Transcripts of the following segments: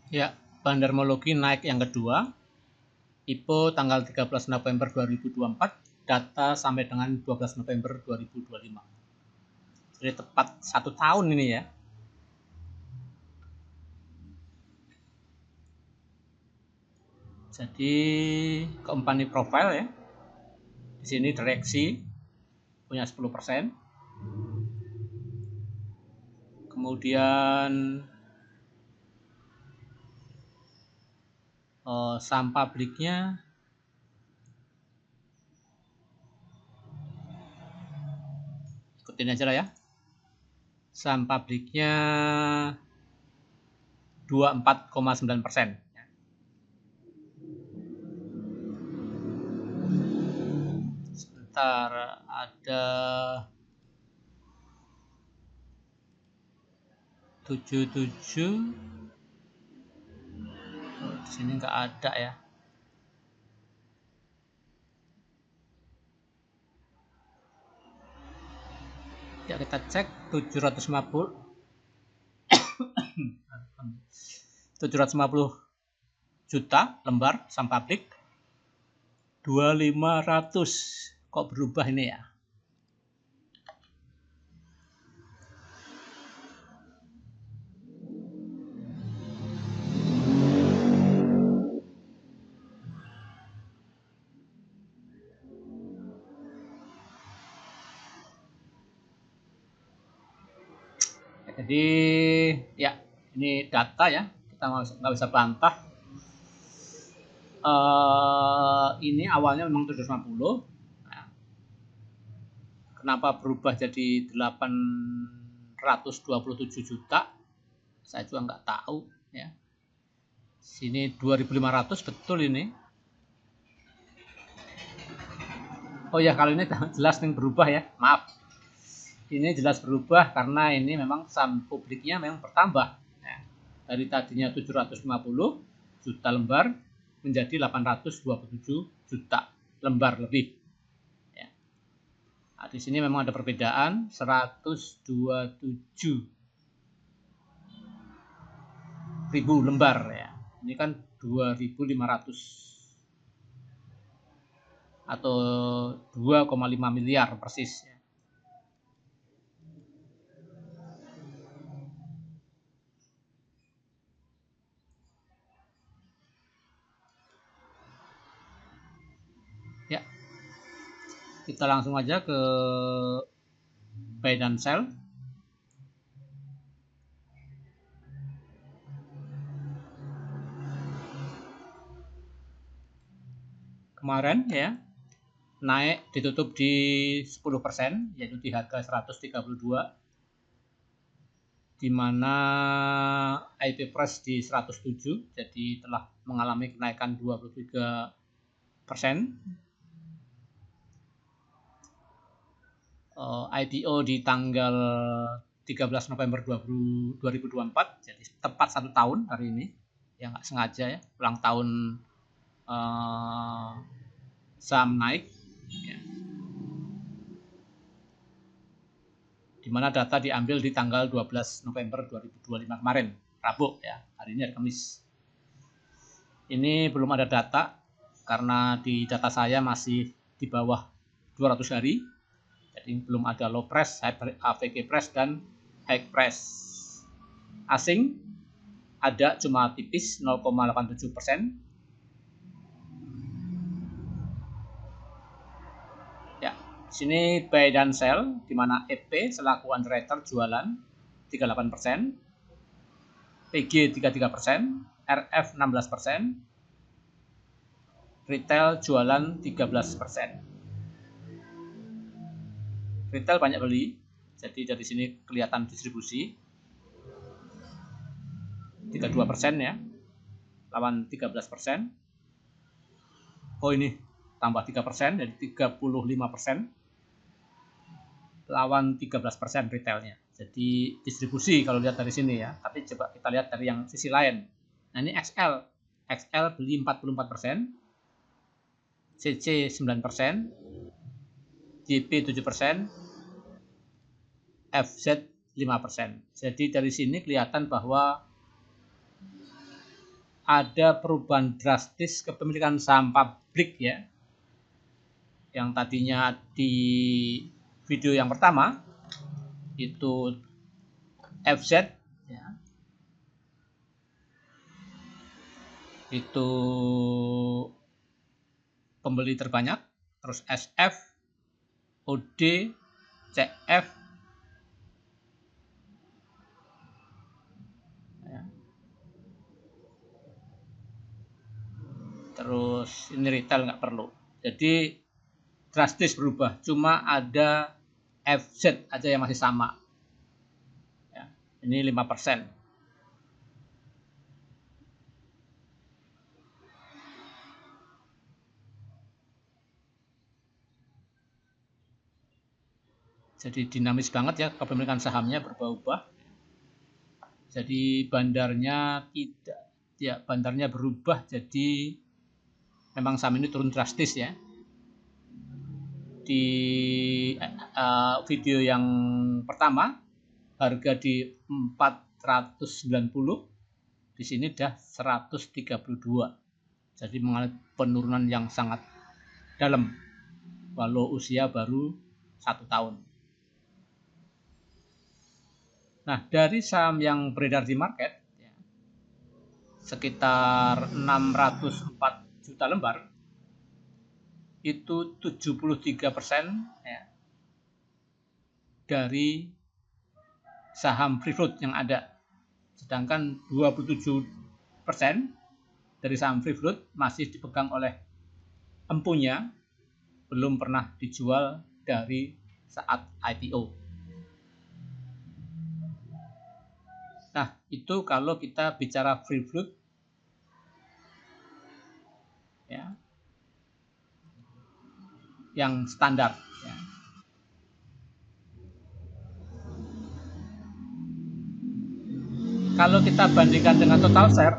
Ya, Bandarmologi naik yang kedua. IPO tanggal 13 November 2024, data sampai dengan 12 November 2025. Jadi tepat 1 tahun ini ya. Jadi company profile ya. Di sini direksi punya 10%. Kemudian saham publiknya ikutin aja lah ya. Saham publiknya 24,9%. Sebentar, ada 77. Di sini nggak ada ya. Ya kita cek 750 juta lembar saham publik 2500. Kok berubah ini ya? Jadi ya ini data ya, kita nggak bisa bantah. Ini awalnya memang 750. Nah, kenapa berubah jadi 827 juta? Saya juga nggak tahu ya. Sini 2500 betul ini. Oh ya, kalau ini jelas nih berubah ya. Maaf. Ini jelas berubah karena ini memang saham publiknya memang bertambah. Ya. Dari tadinya 750 juta lembar menjadi 827 juta lembar lebih. Ya. Nah, di sini memang ada perbedaan 127 ribu lembar ya. Ini kan 2500 atau 2,5 miliar persis ya. Ya, kita langsung aja ke buy dan sell. Kemarin ya naik ditutup di 10%, yaitu di harga 132, di mana IP price di 107, jadi telah mengalami kenaikan 23%. IPO di tanggal 13 November 2024, jadi tepat 1 tahun hari ini. Ya nggak sengaja ya, ulang tahun saham naik. Ya. Di mana data diambil di tanggal 12 November 2025 kemarin, Rabu ya. Hari ini hari Kamis. Ini belum ada data karena di data saya masih di bawah 200 hari. Jadi belum ada low price, AVG price dan high price. Asing ada cuma tipis 0,87%. Ya, sini buy dan sell di mana EP selaku underwriter jualan 38%, PG 33%, RF 16%, retail jualan 13%. Retail banyak beli, jadi dari sini kelihatan distribusi 32% ya, lawan 13%. Oh ini tambah 3%, jadi 35%, lawan 13% retailnya. Jadi distribusi kalau lihat dari sini ya. Tapi coba kita lihat dari yang sisi lain. Nah ini XL, XL beli 44%, CC 9%, JP 7%, FZ 5%. Jadi dari sini kelihatan bahwa ada perubahan drastis kepemilikan saham publik ya. Yang tadinya di video yang pertama itu FZ ya, itu pembeli terbanyak, terus SF, OD, CF ya. Terus ini retail nggak perlu. Jadi drastis berubah, cuma ada FZ aja yang masih sama ya. Ini 5%. Jadi dinamis banget ya, kepemilikan sahamnya berubah-ubah. Jadi bandarnya bandarnya berubah, jadi memang saham ini turun drastis ya. Di video yang pertama harga di 490, di sini udah 132. Jadi mengalami penurunan yang sangat dalam walau usia baru 1 tahun. Nah, dari saham yang beredar di market ya, sekitar 604 juta lembar, itu 73% ya, dari saham free float yang ada. Sedangkan 27% dari saham free float masih dipegang oleh empunya, belum pernah dijual dari saat IPO. Nah, itu kalau kita bicara free float ya, yang standar ya. Kalau kita bandingkan dengan total share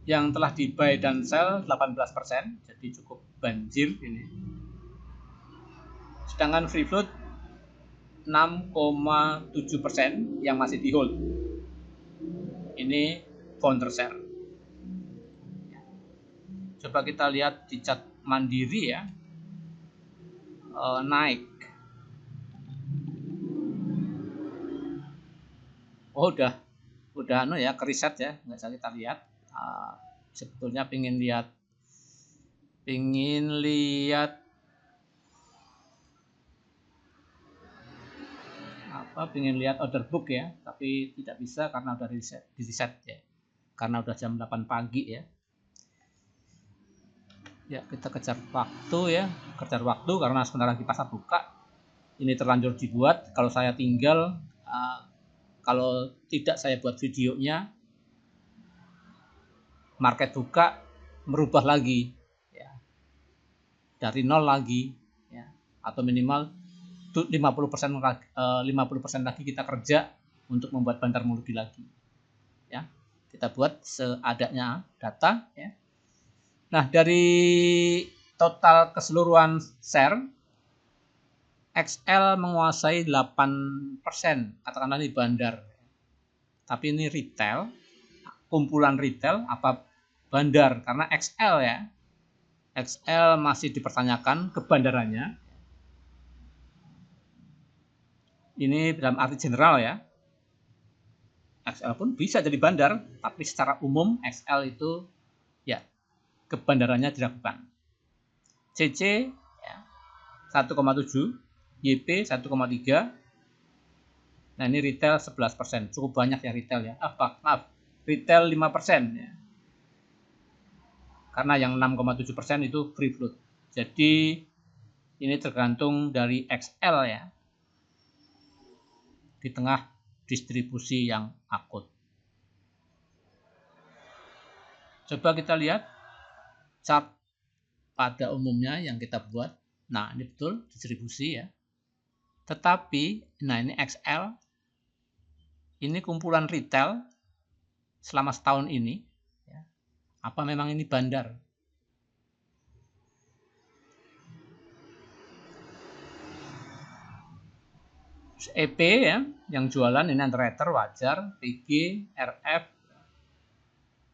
yang telah di buy dan sell 18%, jadi cukup banjir ini. Sedangkan free float 6,7% yang masih di hold. Ini founder share. Coba kita lihat di chart Mandiri ya, naik. Oh udah ya, keriset ya, nggak usah kita lihat. Sebetulnya pingin lihat order book ya, tapi tidak bisa karena udah di reset ya, karena udah jam 8 pagi ya. Ya, kita kejar waktu karena sebentar lagi pasar buka. Ini terlanjur dibuat, kalau saya tinggal, kalau tidak saya buat videonya, market buka merubah lagi ya, dari nol lagi ya, atau minimal 50% lagi kita kerja untuk membuat Bandarmologi lagi ya. Kita buat seadanya data ya. Nah, dari total keseluruhan share, XL menguasai 8%, katakanlah di bandar. Tapi ini retail, kumpulan retail apa bandar, karena XL ya. XL masih dipertanyakan kebandarannya. Ini dalam arti general ya. XL pun bisa jadi bandar, tapi secara umum XL itu ya kebandarannya diragukan. CC ya, 1,7, YP 1,3. Nah, ini retail 11%, cukup banyak ya retail ya. Retail 5% ya. Karena yang 6,7% itu free float. Jadi ini tergantung dari XL ya. Di tengah distribusi yang akut. Coba kita lihat chart pada umumnya yang kita buat. Nah, ini betul distribusi ya. Tetapi, nah ini XL, ini kumpulan retail selama setahun ini. Ya. Apa memang ini bandar? EP ya, yang jualan ini underwriter wajar, PG, RF,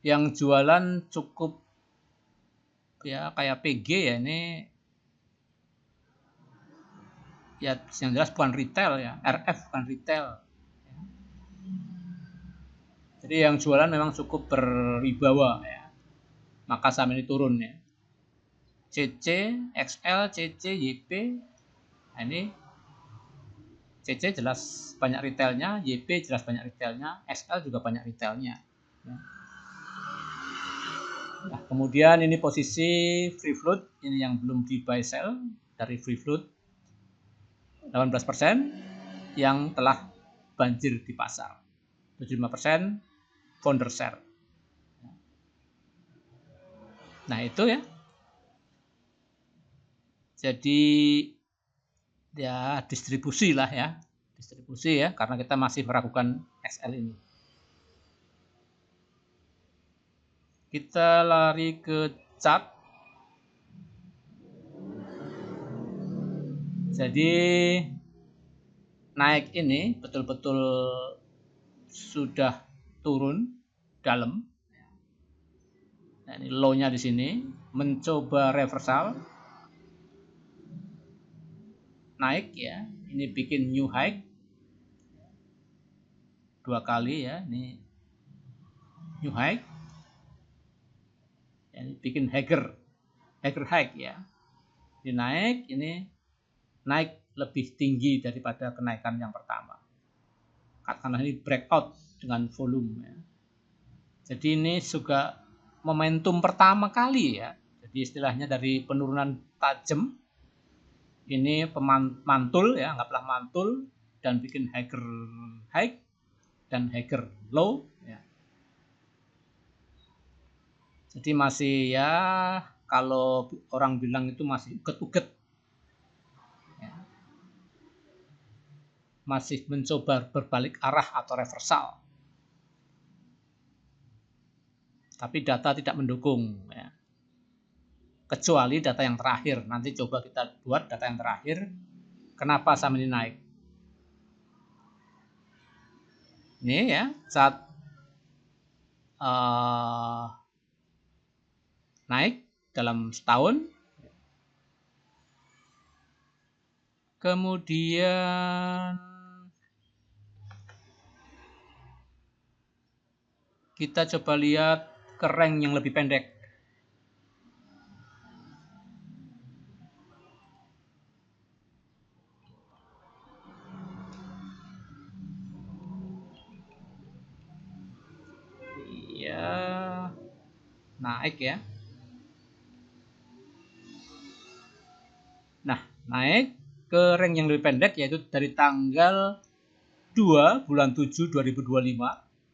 yang jualan cukup ya kayak PG ya, ini ya yang jelas bukan retail ya, RF bukan retail. Jadi yang jualan memang cukup berwibawa ya, maka saham ini turun ya. CC, XL, CC, YP, nah ini CC jelas banyak retailnya, YP jelas banyak retailnya, XL juga banyak retailnya. Nah, kemudian ini posisi free float, ini yang belum di buy sell dari free float 18% yang telah banjir di pasar, 75% founder share. Nah itu ya. Jadi ya distribusi lah ya, distribusi ya, karena kita masih meragukan XL ini. Kita lari ke chart. Jadi naik ini betul-betul sudah turun dalam. Nah, ini low-nya di sini, mencoba reversal, naik ya, ini bikin new high 2 kali ya, ini new high, ini bikin higher high ya, ini naik lebih tinggi daripada kenaikan yang pertama, karena ini breakout dengan volume ya. Jadi ini juga momentum pertama kali ya, jadi istilahnya dari penurunan tajam ini mantul ya, anggaplah mantul dan bikin higher high dan higher low ya. Jadi masih ya, kalau orang bilang itu masih uget-uget ya. Masih mencoba berbalik arah atau reversal, tapi data tidak mendukung ya. Kecuali data yang terakhir, nanti coba kita buat data yang terakhir kenapa saham ini naik. Ini ya, saat naik dalam setahun, kemudian kita coba lihat ke rank yang lebih pendek. Ya, naik ya. Nah, naik ke rank yang lebih pendek, yaitu dari tanggal 2 bulan 7 2025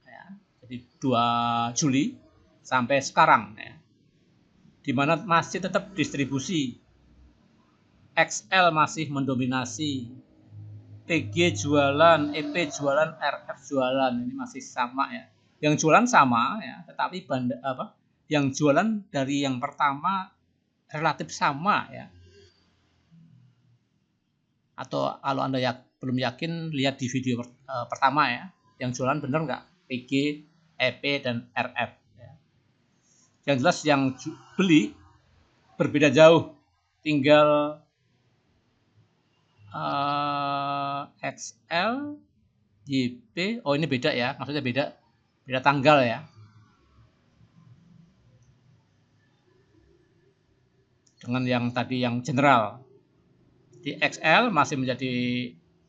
ya, jadi 2 Juli sampai sekarang ya, dimana masih tetap distribusi. XL masih mendominasi, PG jualan, EP jualan, RF jualan, ini masih sama ya. Yang jualan sama ya, tetapi yang jualan dari yang pertama relatif sama ya. Atau kalau Anda belum yakin, lihat di video pertama ya, yang jualan bener nggak PG, EP, dan RF ya. Yang jelas yang beli berbeda jauh, tinggal XL, YP, oh ini beda ya, maksudnya beda tanggal ya. Dengan yang tadi yang general. Di XL masih menjadi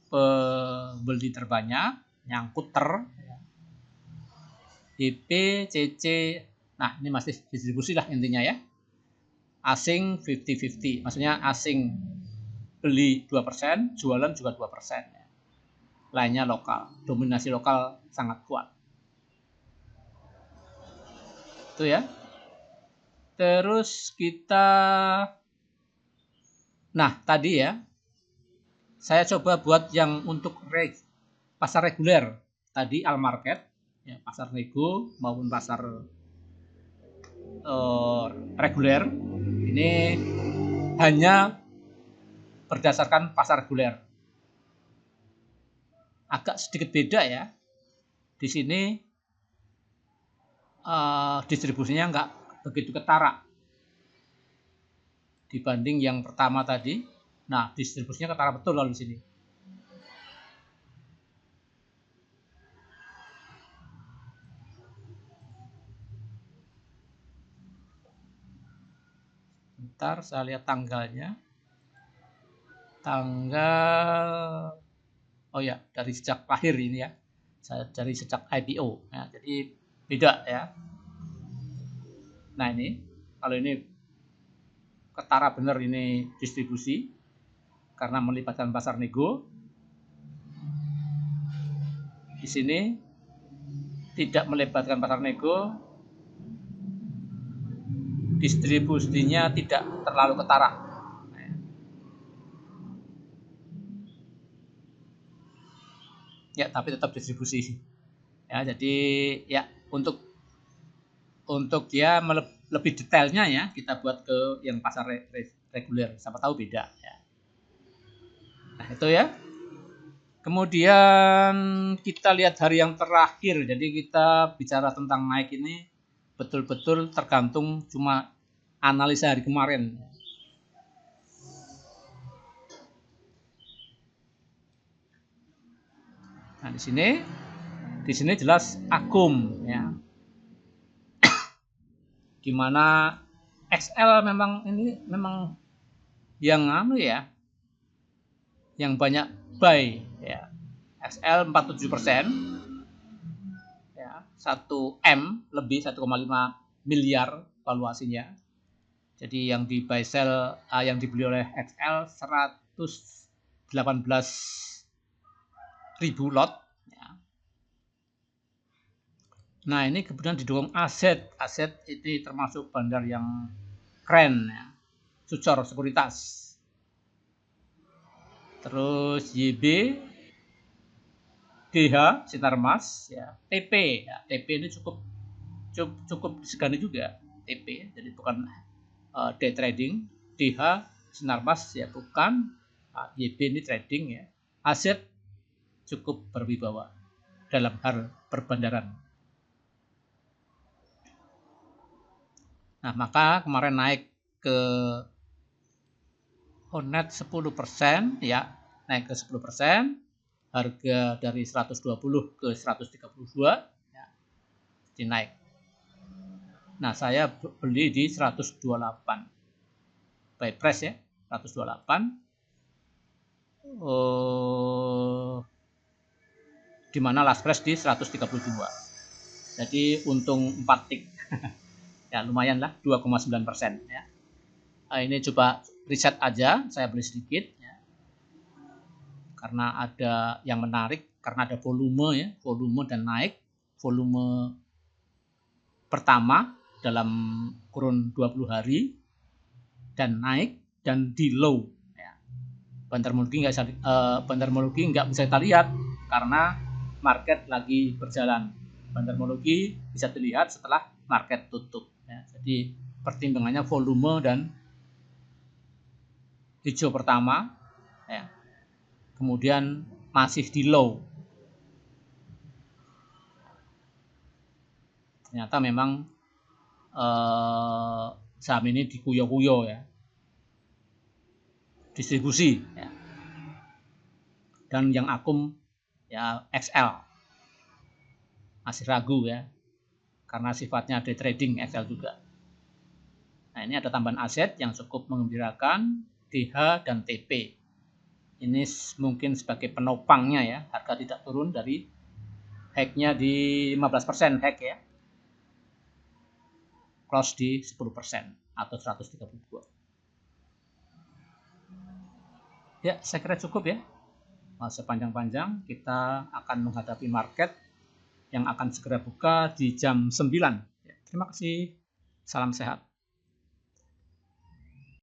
pembeli terbanyak, nyangkut YP, CC, nah ini masih distribusi lah intinya ya. Asing 50-50, maksudnya asing beli 2%, jualan juga 2%. Lainnya lokal, dominasi lokal sangat kuat. Itu ya. Terus kita, nah tadi ya, saya coba buat yang untuk pasar reguler. Tadi all market, ya, pasar nego maupun pasar reguler. Ini hanya berdasarkan pasar reguler. agak sedikit beda ya. Di sini distribusinya nggak begitu ketara dibanding yang pertama tadi. Nah, distribusinya ketara betul lalu di sini. Bentar, saya lihat tanggalnya. Oh ya, dari sejak lahir ini ya. Dari sejak IPO. Ya, jadi beda ya. Nah ini, kalau ini ketara benar ini distribusi karena melibatkan pasar nego. Di sini tidak melibatkan pasar nego, distribusinya tidak terlalu ketara. Ya, tapi tetap distribusi. Ya, jadi ya untuk dia lebih detailnya ya kita buat ke yang pasar reguler. Siapa tahu beda ya. Nah, itu ya. Kemudian kita lihat hari yang terakhir. Jadi kita bicara tentang naik ini betul-betul tergantung cuma analisa hari kemarin. Nah, di sini jelas akum ya. Dimana XL memang yang ya, yang banyak buy ya. XL 47%, ya 1M lebih 1,5 miliar valuasinya. Jadi yang di buy sell yang dibeli oleh XL 118.000 lot. Nah ini kemudian didukung aset ini termasuk bandar yang keren ya, Sucor Sekuritas. Terus YB, DH Sinarmas, ya, TP. Ya, TP ini cukup disegani juga TP, jadi bukan day trading. DH Sinarmas ya bukan, YB ini trading ya. Aset cukup berwibawa dalam hal perbandaran. Nah, maka kemarin naik ke Onet 10% ya, naik ke 10%, harga dari 120 ke 132 ya, jadi naik. Nah, saya beli di 128 buy price ya, 128, di mana last price di 132. Jadi untung 4 tik. Ya lumayan lah, 2,9% ya. Nah, ini coba riset aja, saya beli sedikit ya. Karena ada yang menarik, karena ada volume dan naik. Volume pertama dalam kurun 20 hari dan naik dan di low ya. Bandarmologi nggak bisa kita lihat karena market lagi berjalan. Bandarmologi bisa dilihat setelah market tutup ya. Jadi pertimbangannya volume dan hijau pertama ya. Kemudian masih di low. Ternyata memang saham ini dikuyo-kuyo ya, distribusi ya. Dan yang akum ya XL masih ragu ya, karena sifatnya day trading XL juga. Nah ini ada tambahan aset yang cukup mengembirakan, DH dan TP. Ini mungkin sebagai penopangnya ya, harga tidak turun dari hack-nya di 15% hack ya, close di 10% atau 132. Ya saya kira cukup ya. Sepanjang-panjang kita akan menghadapi market yang akan segera buka di jam 9. Terima kasih, salam sehat.